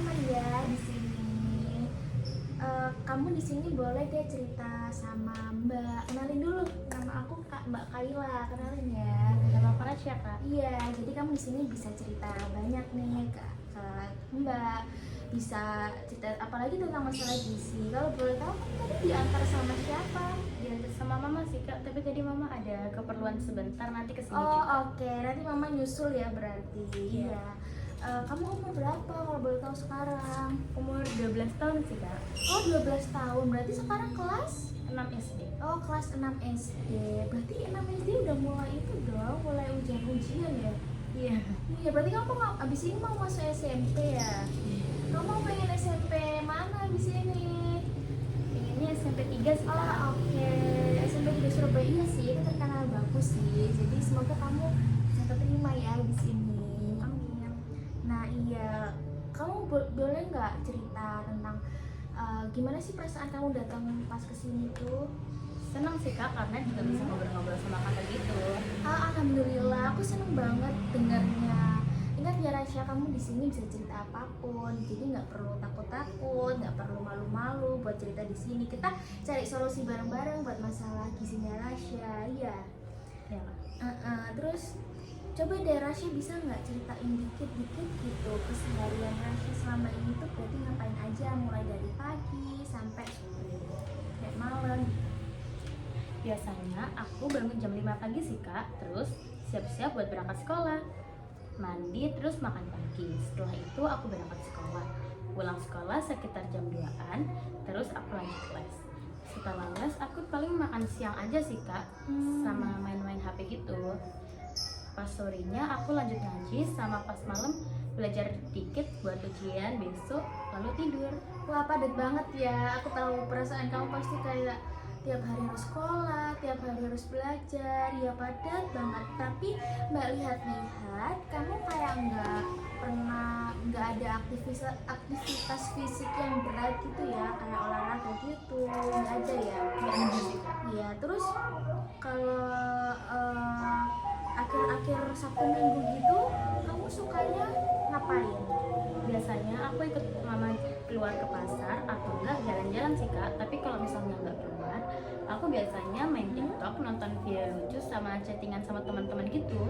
teman ya di sini. Kamu di sini boleh deh cerita sama Mbak. Kenalin dulu, nama aku Kak Mbak Kaila. Kenalin ya. Nama Faraj ya kak? Iya, jadi kamu di sini bisa cerita banyak nih ke Mbak. Bisa cerita apalagi tentang masalah gizi. Kalau boleh tahu kamu tadi diantar sama siapa? Diantar sama mama sih kak, tapi tadi mama ada keperluan sebentar nanti kesini Oh juga. oke, nanti mama nyusul ya berarti. Iya. Iya. Kamu umur berapa kalau boleh tahu sekarang? Umur 12 tahun sih kak. Oh 12 tahun, berarti sekarang kelas? 6 SD. Oh kelas 6 SD. Berarti 6 SD udah mulai itu dong, mulai ujian-ujian ya? Iya. Iya, berarti kamu abis ini mau masuk SMP ya? Kamu mau pengen SMP mana abis ini? Pengennya SMP 3 sih kak. Oh oke, SMP di Surabaya iya sih, itu terkenal bagus sih. Jadi semoga kamu bisa terima ya abis ini. Amin. Nah iya, kamu boleh nggak cerita tentang gimana sih perasaan kamu datang pas kesini tuh? Senang sih kak, karena juga bisa ngobrol-ngobrol sama kakak gitu. Alhamdulillah, aku seneng banget dengarnya. Ingat ya Rasya, kamu di sini bisa cerita apapun, jadi nggak perlu takut-takut, nggak perlu malu-malu buat cerita di sini. Kita cari solusi bareng-bareng buat masalah gizinya Rasya, iya. Iya kak. Terus coba deh Rasya bisa nggak ceritain dikit-dikit gitu keseharian Rasya selama ini tuh berarti ngapain aja mulai dari pagi sampai sore, kayak malam. Biasanya aku bangun jam 5 pagi sih kak, terus siap-siap buat berangkat sekolah. Mandi terus makan pagi. Setelah itu aku berangkat sekolah. Pulang sekolah sekitar jam 2-an, terus aku lanjut les. Setelah les aku paling makan siang aja sih kak, sama main-main HP gitu. Pas sorenya aku lanjut ngaji, sama pas malam belajar dikit buat ujian besok, lalu tidur. Wah padat banget ya, aku tahu perasaan kamu pasti kayak tiap hari harus sekolah, tiap hari harus belajar, ya padat banget. Tapi Mbak lihat-lihat, kamu kayak nggak ada aktivitas fisik yang berat gitu ya, kayak olahraga gitu, nggak ada ya? Nggak ada sih kak. Iya, terus kalau akhir-akhir Sabtu Minggu gitu, kamu sukanya ngapain? Biasanya aku ikut mama keluar ke pasar atau enggak jalan-jalan sih kak. Tapi kalau misalnya nggak keluar, aku biasanya main TikTok, nonton video lucu sama chattingan sama teman-teman gitu.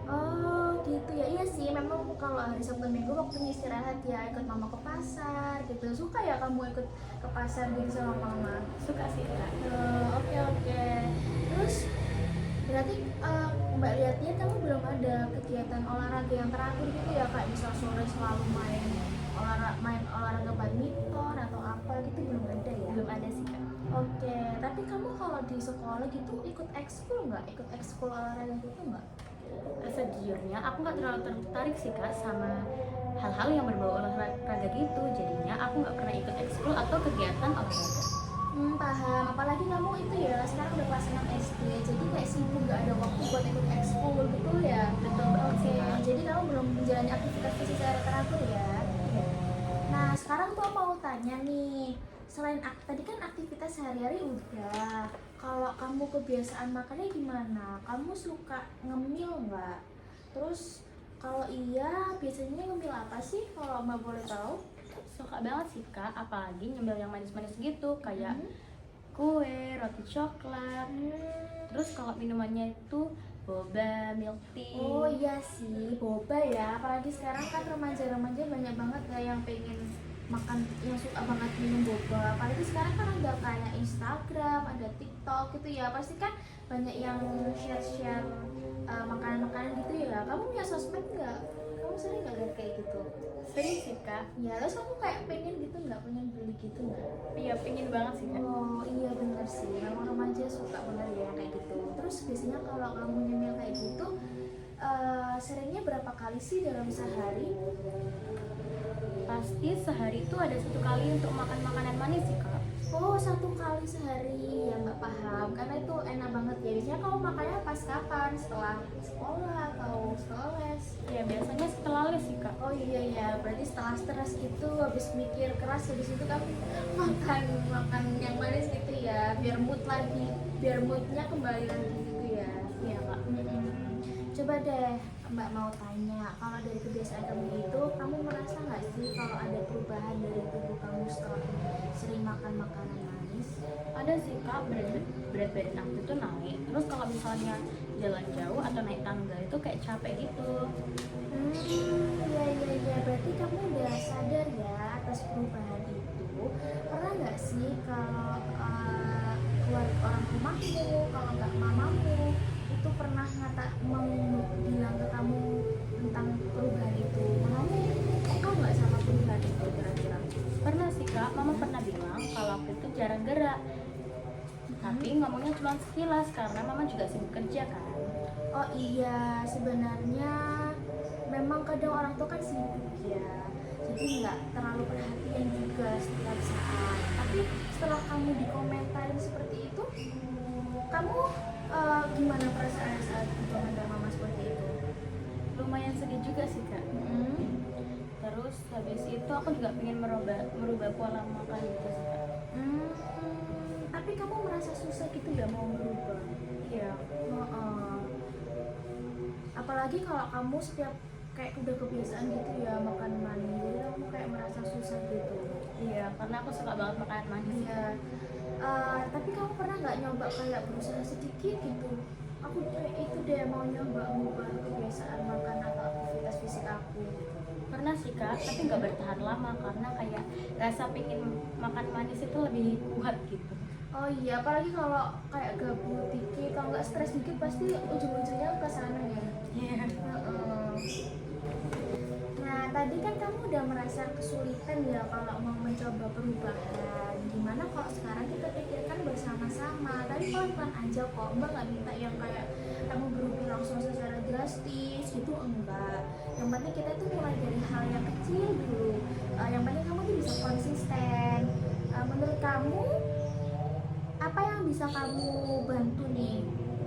Oh gitu ya, iya sih memang kalau hari Sabtu Minggu waktunya istirahat ya, ikut mama ke pasar gitu. Suka ya kamu ikut ke pasar gitu sama mama? Suka sih kak. Oke oke. Terus berarti Mbak lihat-lihat kamu belum ada kegiatan olahraga yang teratur gitu ya, kayak misal sore selalu main olahraga badminton atau apa gitu, belum ada ya? Belum ada sih kak. Oke, tapi kamu kalau di sekolah gitu ikut ekskul nggak? Ikut ekskul olahraga gitu nggak? Sejujurnya aku nggak terlalu tertarik sih kak sama hal-hal yang berbau olahraga gitu. Jadinya aku nggak pernah ikut ekskul atau kegiatan olahraga. Paham. Apalagi kamu itu ya sekarang udah kelas 6 SD, jadi kayak sibuk nggak ada waktu buat ikut ekskul gitu ya. Betul banget sih kak. Jadi kamu belum menjalani aktivitas fisik secara teratur ya. Iya. Nah sekarang tuh mau tanya nih, selain tadi kan aktivitas sehari-hari udah, kalau kamu kebiasaan makannya gimana? Kamu suka ngemil nggak? Terus kalau iya biasanya ngemil apa sih kalau Mbak boleh tahu? Suka banget sih kak, apalagi nyemil yang manis-manis gitu kayak kue, roti coklat. Terus kalau minumannya itu boba, milk tea. Oh iya sih, boba ya. Apalagi sekarang kan remaja-remaja banyak banget kayak yang pengen makan, yang suka banget minum boba. Apalagi sekarang kan ada kayak Instagram, ada TikTok gitu ya. Pasti kan banyak yang share-share makanan-makanan gitu ya. Kamu punya sosmed nggak? Kamu sering nggak lihat kayak gitu? Sering sih kak. Ya, terus kamu kayak pengen gitu nggak? Pengen beli gitu nggak? Iya pingin banget sih kak. Oh iya bener sih, memang remaja suka bener ya kayak gitu. Terus biasanya kalau kamu nyemil kayak gitu, seringnya berapa kali sih dalam sehari? Pasti sehari itu ada 1 kali untuk makan makanan manis sih kak. Oh 1 kali sehari, ya nggak paham. Karena itu enak banget ya. Biasanya kamu makannya pas kapan? Setelah sekolah atau setelah les? Ya biasanya setelah les sih kak. Oh iya ya, berarti setelah stres gitu, habis mikir keras, habis itu kamu makan yang manis gitu ya, biar mood lagi, biar moodnya kembali lagi gitu ya. Iya kak. Coba deh Mbak mau tanya, kalau dari kebiasaan kamu itu, kamu merasa nggak sih kalau ada perubahan dari tubuh kamu setelah sering makan makanan manis? Ada sih kak, berat badan aku itu naik. Terus kalau misalnya jalan jauh atau naik tangga itu kayak capek gitu. Iya, berarti kamu udah sadar ya atas perubahan itu. Pernah nggak sih kalau keluarga orang rumahmu, kalau nggak mamamu, itu pernah mau bilang ke kamu tentang perubahan itu? Mamamu kok nggak sama perubahan itu kira-kira? Pernah sih kak, mama pernah bilang kalau aku itu jarang gerak. Tapi ngomongnya cuma sekilas karena mama juga sibuk kerja kan. Oh iya, sebenarnya memang kadang orang tua kan sibuk ya, jadi nggak terlalu perhatian juga setiap saat. Tapi setelah kamu dikomentarin seperti itu, kamu gimana perasaan saat dikomentar mama seperti itu? Lumayan sedih juga sih kak. Terus habis itu aku juga pengen merubah pola makan gitu sih kak. Tapi kamu merasa susah gitu ya mau berubah? Iya. Apalagi kalau kamu setiap kayak udah kebiasaan gitu ya makan manis, jadi kamu kayak merasa susah gitu. Iya, karena aku suka banget makanan manis. Iya. Tapi kamu pernah nggak nyoba kayak berusaha sedikit gitu? Aku kayak itu deh mau nyoba ngubah kebiasaan makan atau aktivitas fisik aku. Pernah sih kak, tapi nggak bertahan lama karena kayak rasa pengen makan manis itu lebih kuat gitu. Oh iya, apalagi kalau kayak gabut dikit, kalau nggak stres dikit pasti ujung-ujungnya ke sana ya. Iya. Nah, tadi kan kamu udah merasa kesulitan ya kalau mau mencoba perubahan. Gimana kalau sekarang kita pikirkan bersama-sama? Tapi pelan-pelan aja kok, Mbak nggak minta yang kayak kamu berubah langsung secara drastis, itu enggak. Yang penting kita tuh mulai dari hal yang kecil dulu. Yang penting kamu tuh bisa konsisten. Menurut kamu, apa yang bisa kamu bantu nih?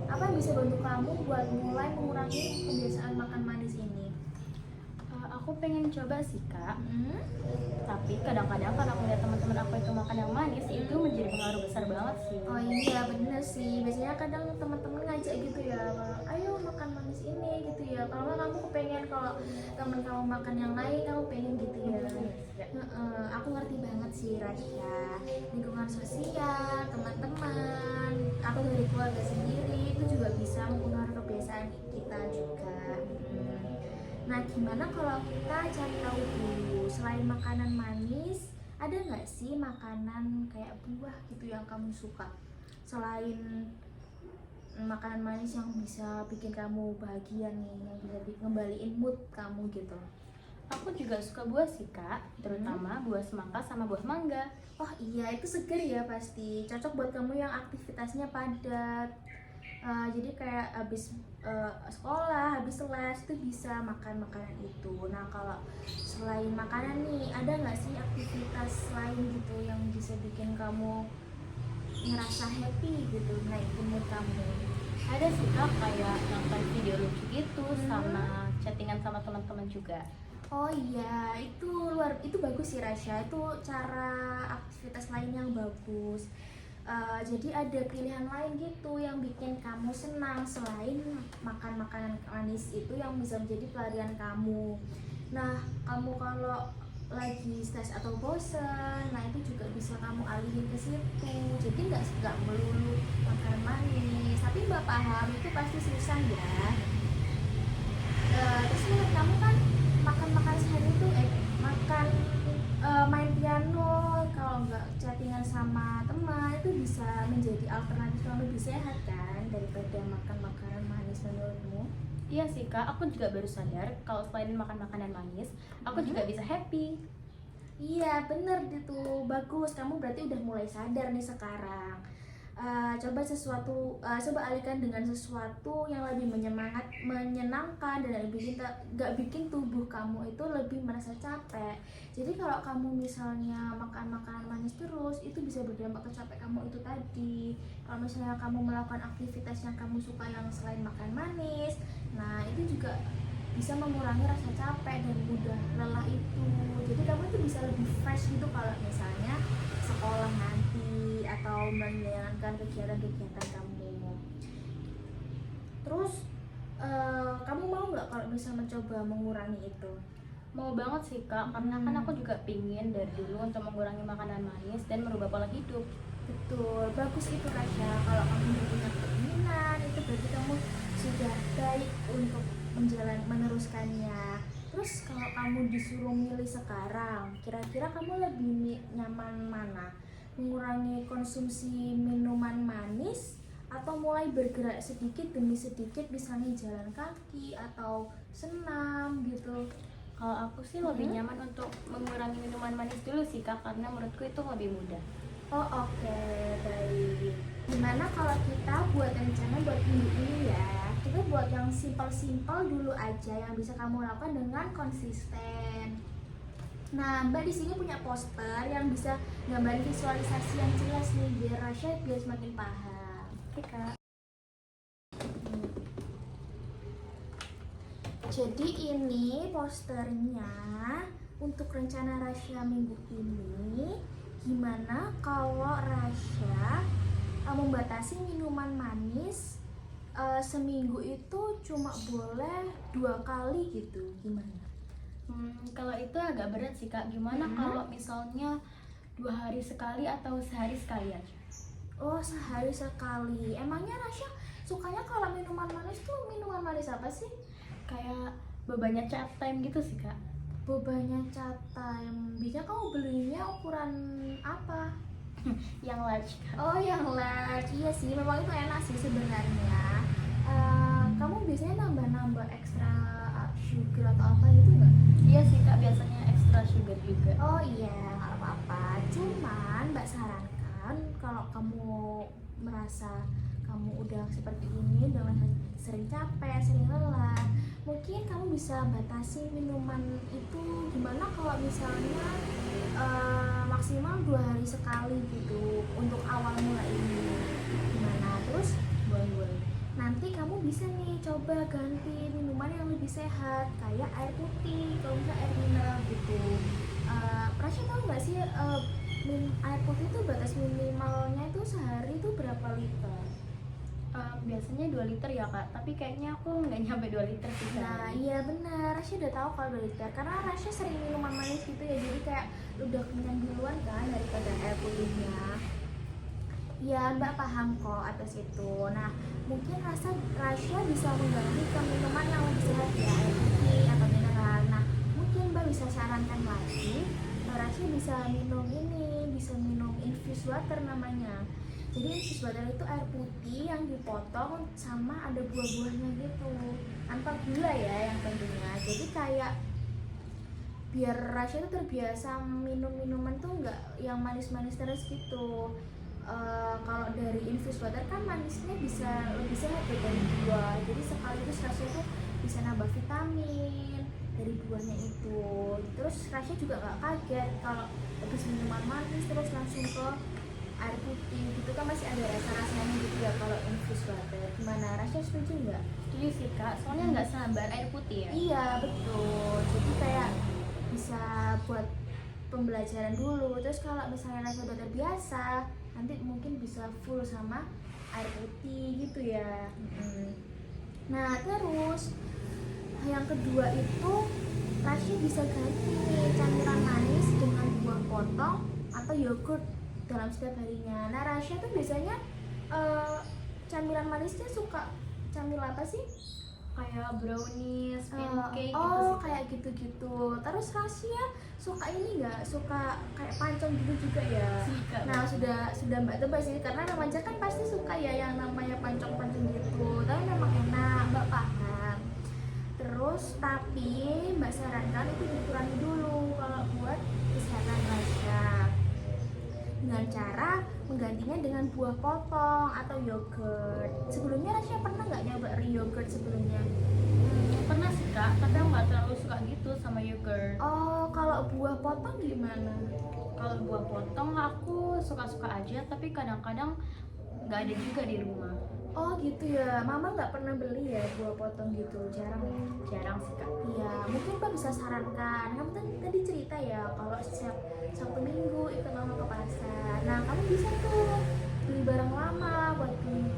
Apa yang bisa bantu kamu buat mulai mengurangi kebiasaan makan manis ini? Aku pengen coba sih kak, tapi kadang-kadang kalau aku lihat teman-teman aku itu makan yang manis itu menjadi pengaruh besar banget sih. Oh iya bener sih, biasanya kadang teman-teman ngajak gitu ya, ayo makan manis ini gitu ya. Kalau nggak kamu kepengen kalau teman kamu makan yang lain, kamu pengen gitu ya. Aku ngerti banget sih Rasya, lingkungan sosial, teman-teman, atau dari keluarga sendiri itu juga bisa mempengaruhi kebiasaan kita juga. Nah, gimana kalau kita cari tahu dulu, selain makanan manis, ada nggak sih makanan kayak buah gitu yang kamu suka? Selain makanan manis yang bisa bikin kamu bahagia nih, yang bisa ngembaliin mood kamu gitu. Aku juga suka buah sih kak, terutama buah semangka sama buah mangga. Oh iya, itu segar ya pasti. Cocok buat kamu yang aktivitasnya padat. Jadi kayak habis sekolah, habis les itu bisa makan makanan itu. Nah kalau selain makanan nih, ada nggak sih aktivitas lain gitu yang bisa bikin kamu ngerasa happy gitu, naikin mood kamu? Ada sih kak, kayak nonton video lucu gitu sama chattingan sama teman-teman juga. Oh iya, itu bagus sih Rasya. Itu cara aktivitas lain yang bagus. Jadi ada pilihan lain gitu yang bikin kamu senang selain makan makanan manis itu yang bisa menjadi pelarian kamu. Nah, kamu kalau lagi stres atau bosan, nah itu juga bisa kamu alihin ke situ. Jadi nggak melulu makan manis. Tapi Mbak paham itu pasti susah ya. Terus menurut kamu kan makan sehari itu main piano, kalau nggak chattingan sama teman itu bisa menjadi alternatif yang lebih sehat kan daripada makan makanan manis menurutmu? Iya sih kak, aku juga baru sadar kalau selain makan makanan manis, aku juga bisa happy. Iya bener itu, bagus, kamu berarti udah mulai sadar nih sekarang. Coba alihkan dengan sesuatu yang lebih menyenangkan dan gak bikin tubuh kamu itu lebih merasa capek. Jadi kalau kamu misalnya makan makanan manis terus, itu bisa berdampak ke capek kamu itu tadi. Kalau misalnya kamu melakukan aktivitas yang kamu suka yang selain makan manis, nah itu juga bisa mengurangi rasa capek dan mudah lelah itu. Jadi kamu itu bisa lebih fresh gitu kalau misalnya sekolah nanti atau menjalankan kegiatan-kegiatan kamu. Terus kamu Kamu mau nggak kalau bisa mencoba mengurangi itu? Mau banget sih kak, karena kan aku juga pingin dari dulu untuk mengurangi makanan manis dan merubah pola hidup. Betul, bagus itu Rasya. Kalau kamu punya keinginan, itu berarti kamu sudah baik untuk meneruskannya. Terus kalau kamu disuruh milih sekarang, kira-kira kamu lebih nyaman mana? Mengurangi konsumsi minuman manis atau mulai bergerak sedikit demi sedikit, misalnya jalan kaki atau senam gitu? Kalau aku sih lebih nyaman untuk mengurangi minuman manis dulu sih kak, karena menurutku itu lebih mudah. Oh oke, baik. Gimana kalau kita buat rencana buat minggu ini ya? Kita buat yang simpel-simpel dulu aja yang bisa kamu lakukan dengan konsisten. Nah, Mbak di sini punya poster yang bisa gambarin visualisasi yang jelas nih biar Rasya biar semakin paham. Oke kak. Jadi ini posternya untuk rencana Rasya minggu ini. Gimana kalau Rasya membatasi minuman manis seminggu itu cuma boleh 2 kali gitu, gimana? Kalau itu agak berat sih kak. Gimana kalau misalnya 2 hari sekali atau sehari sekali aja? Oh, sehari sekali. Emangnya Rasya sukanya kalau minuman manis tuh minuman manis apa sih? Kayak bobanya cat time gitu sih kak. Bobanya cat time. Biasanya kamu belinya ukuran apa? Yang large kak. Oh, yang large. Iya sih, memang itu enak sih sebenarnya. Kamu biasanya nambah-nambah ekstra sugar atau apa gitu nggak? Iya sih kak, biasanya extra sugar juga. Oh iya, nggak apa-apa. Cuman Mbak sarankan kalau kamu merasa kamu udah seperti ini, udah sering capek, sering lelah, mungkin kamu bisa batasi minuman itu. Gimana kalau misalnya maksimal 2 hari sekali gitu untuk awal mula ini? Gimana? Terus Boleh. nanti kamu bisa nih coba ganti minuman yang lebih sehat kayak air putih, kalau enggak air mineral gitu. Rasya tahu nggak sih air putih itu batas minimalnya itu sehari itu berapa liter? Biasanya 2 liter ya kak, tapi kayaknya aku nggak nyampe 2 liter sih kak. Nah iya benar, Rasya udah tahu kalau 2 liter karena Rasya sering minuman manis gitu ya, jadi kayak udah kenyang duluan kan daripada air putihnya. Ya Mbak paham kok atas itu. Nah mungkin Rasya bisa mengganti ke minuman yang lebih sehat ya, air putih atau mineral. Nah mungkin Mbak bisa sarankan lagi, Rasya bisa minum ini, bisa minum infused water namanya. Jadi infused water itu air putih yang dipotong sama ada buah-buahnya gitu, tanpa gula ya yang tentunya. Jadi kayak biar Rasya tuh terbiasa minum minuman tuh nggak yang manis-manis terus gitu. Kalau dari infused water kan manisnya bisa lebih sehat ya dari buah, jadi sekaligus Rasya tuh bisa nambah vitamin dari buahnya itu. Terus Rasya juga nggak kaget kalau habis minuman manis terus langsung ke air putih gitu kan, masih ada rasa-rasanya gitu ya kalau infused water. Gimana, Rasya setuju nggak? Setuju sih kak, soalnya nggak sabar air putih ya. Iya betul, jadi kayak bisa buat pembelajaran dulu. Terus kalau misalnya Rasya udah terbiasa, nanti mungkin bisa full sama air putih gitu ya. Nah terus yang kedua itu Rasya bisa ganti nih camilan manis dengan buah potong atau yogurt dalam setiap harinya. Nah Rasya tuh biasanya camilan manisnya suka camil apa sih? Kayak brownies, pancake gitu Oh sih kak. kayak gitu-gitu. Terus Rasya suka ini nggak? Suka kayak pancong gitu juga ya? Suka Nah banget. sudah Mbak tebak sih, karena remaja kan pasti suka ya yang namanya pancong-pancong gitu. Tapi memang enak, Mbak paham. Terus tapi Mbak sarankan itu dikurangi dulu kalau buat kesehatan Rasya, dengan cara menggantinya dengan buah potong atau yogurt. Sebelumnya Rasya pernah nggak nyoba yogurt sebelumnya? Pernah sih kak, tapi aku nggak terlalu suka gitu sama yogurt. Oh, kalau buah potong gimana? Kalau buah potong aku suka-suka aja, tapi kadang-kadang nggak ada juga di rumah. Oh gitu ya, Mama nggak pernah beli ya buah potong gitu, jarang ya? Jarang sih kak. Iya, mungkin Mbak bisa sarankan. Kamu tadi cerita ya kalau setiap Sabtu Minggu ikut Mama ke pasar. Nah, kamu bisa tuh beli barang lama buat beli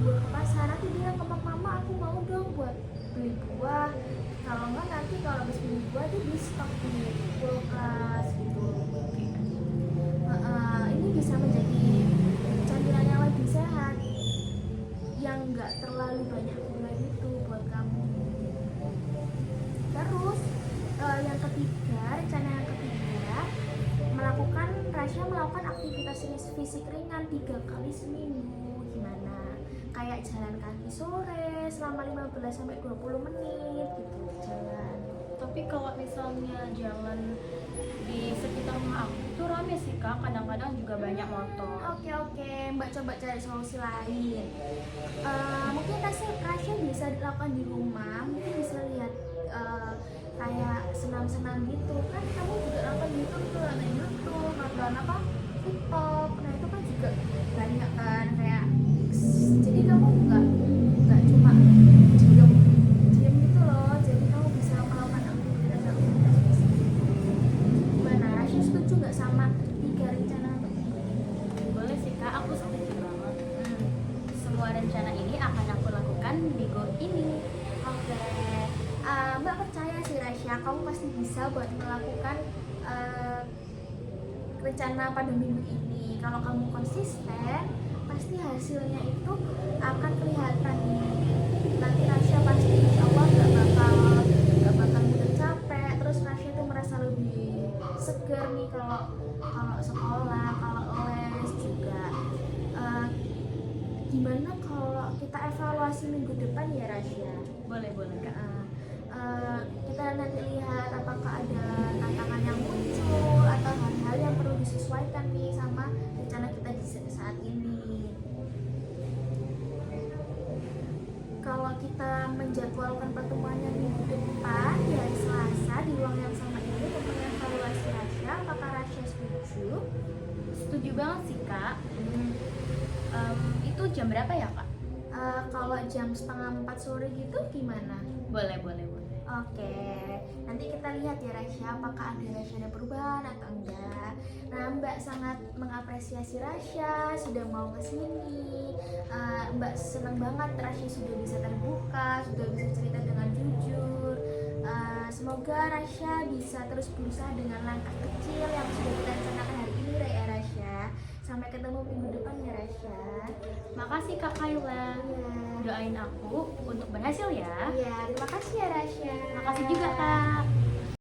buah ke pasar. Nanti bilang ke Mama, aku mau dong buat beli buah, kalau nggak nanti kalau habis beli buah dia di stok di kulkas gitu. Ini bisa menjadi camilan yang lebih sehat, yang nggak terlalu banyak gula gitu buat kamu. Terus yang ketiga, rencana yang ketiga, Rasya melakukan aktivitas fisik ringan 3 kali seminggu. Gimana? Kayak jalan kaki sore selama 15 sampai 20 menit gitu jalan. Tapi kalau misalnya jalan di sekitar rumah aku tuh rame sih Kak, kadang-kadang juga banyak motor. Oke, Mbak coba cari solusi lain. Mungkin Rasya bisa dilakukan di rumah, mungkin bisa lihat kayak senam-senam gitu kan, kamu juga nonton YouTube tuh, nonton apa TikTok, nah itu kan juga banyak kan kayak, jadi kamu nggak cuma diem gitu loh, jadi kamu bisa melakukan aktivitas fisik. Gimana, Rasya setuju nggak sama 3 rencana ini? Boleh sih Kak, aku setuju banget. Semua rencana ini akan aku lakukan di go ini. Oke. Mbak percaya sih Rasya, kamu pasti bisa buat melakukan rencana pada minggu ini. Kalau kamu konsisten, pasti hasilnya itu akan kelihatan. Nanti Rasya pasti insya Allah gak bakal mudah capek. Terus Rasya tuh merasa lebih seger nih kalau sekolah, kalau les juga. Gimana kalau kita evaluasi minggu depan ya Rasya? Boleh Kak. Kita nanti lihat apakah ada tantangan yang muncul atau hal-hal yang perlu disesuaikan nih sama rencana kita di saat ini. Kalau kita menjadwalkan pertemuannya minggu depan di hari Selasa di ruang yang sama ini untuk mengevaluasi Rasya, apakah Rasya setuju? Setuju banget sih Kak. Itu jam berapa ya Kak? Kalau jam 3:30 sore gitu gimana? Boleh. Oke, nanti kita lihat ya Rasya, apakah ada perubahan atau enggak. Nah, Mbak sangat mengapresiasi Rasya sudah mau kesini. Mbak senang banget Rasya sudah bisa terbuka, sudah bisa cerita dengan jujur. Semoga Rasya bisa terus berusaha dengan langkah kecil yang sudah kita rencanakan hari ini ya Rasya. Sampai ketemu minggu depan ya Rasya. Makasih Kak Kayla. Doain aku untuk berhasil ya. Iya, terima kasih ya Rasya. Makasih juga Kak.